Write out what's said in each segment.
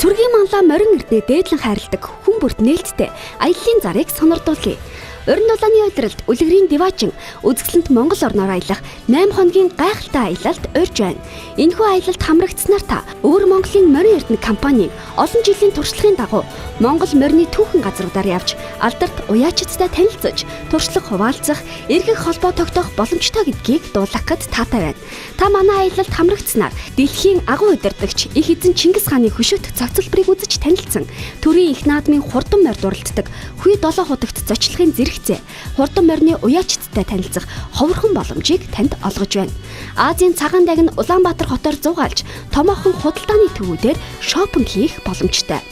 Цүргийн манлаа морин эрдэнэ дээдлэн хайрладаг хүн бүрт нээлттэй аяллаа зарыг сонирдуулъя. Уран дулааны удиралд үлгэрийн диваажин үзэсгэлэнт Монгол орноор аялах 8 хоногийн гайхалтай аялалд урьж байна. Энэхүү аялалд хамрагдсанаар та өвөр Монголын морин эрдэнэ компани олон жилийн туршлагын дагуу Монгол морины түүхэн газруудаар явж алдарт уяачидтай танилцж, туршлага хуваалцах, эргэх холбоо тогтоох боломжтой гэдгийг дуулах гэд таатай байна. Та манай аялалд хамрагдсанаар дэлхийн агуу удирдагч их эзэн Чингис хааны хөшөөт цогцлборыг үзэж танилцсан. Төрийн их наадмын хурдан морь дурлддаг Хүй 7 худагт зочлохын зэрэгцээ хурдан морины уяачидтай танилцах ховорхон боломжийг танд олгож байна. Азийн цагаан дагн Улаанбаатар хотоор зугаалж томоохон худалдааны төвүүдээр шопинг хийх боломжтой.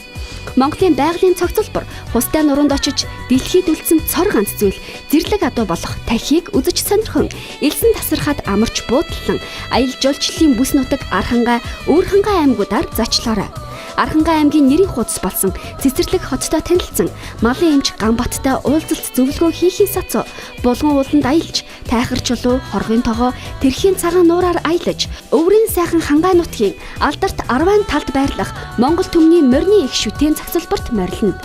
Монголын байгалийн цогцлбор хустай нуруунд очиж дэлхийд үлдсэн цор ганц зүйл зэрлэг адуу болох тархийг үзэж сонирхон элсэн тасархад амарч буудлан аялал жуулчлалын бүс нутаг Архангай, Өөрхангай аймагуудаар зочлоорой. Архангай аймгийн нэрийн хуудас болсон Цэцэрлэг хоттой танилцсан малын эмч Ганбаттай уулзалт зөвлөгөө хийхин сацуу булган ууланд аялж тайхар чулуу хоргын тогоо тэрхийн цагаан нуураар аялаж өврийн сайхан хангай нутгийн алдарт Арвайн талд байрлах Монгол түмний морины их шүтэн цогцлборт морилно.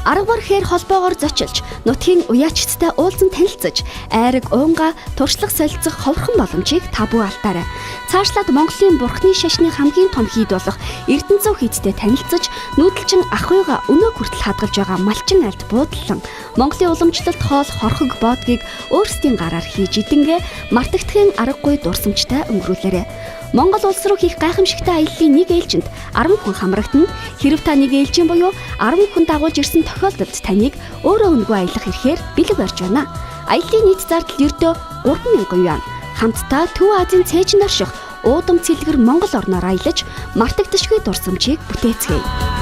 Аргавар хээр холбоогоор зочилж нутгийн уяачдтай уулзан танилцж айраг уунга туршлага солилцох ховорхон боломжийг та бүхэн алдаарай. Цаашлаад Монголын бурхны шашны хамгийн том хийд болох Эрдэнэзүү хийдтэй танилцж нүүдэлчин ахуйга өнөө хүртэл хадгалж байгаа малчин альд буудлан Монголын уламжлалт хоол хорхог боодгийг өөрсдийн гараар хийж идэнгээ мартагдахын аргагүй дурсамжтай өнгөрүүлээрэй. Монгол улс руу хийх гайхамшигтай аяллаа нэг ээлжинд 10 хүн хамрагдана. Хэрэв та нэг ээлжийн буюу 10 хүн дагуулж ирсэн тохиолдолд таныг өөрөө өнгөө аялах эрхээр бэлэг барьж байна. Аяллаа нийт зардал ердөө 3,000 yuan. Хамтдаа Төв Азийн цээжин орших уудам цэлгэр Монгол орноор аялаж мартагдашгүй дурсамжийг бүтээцгээе.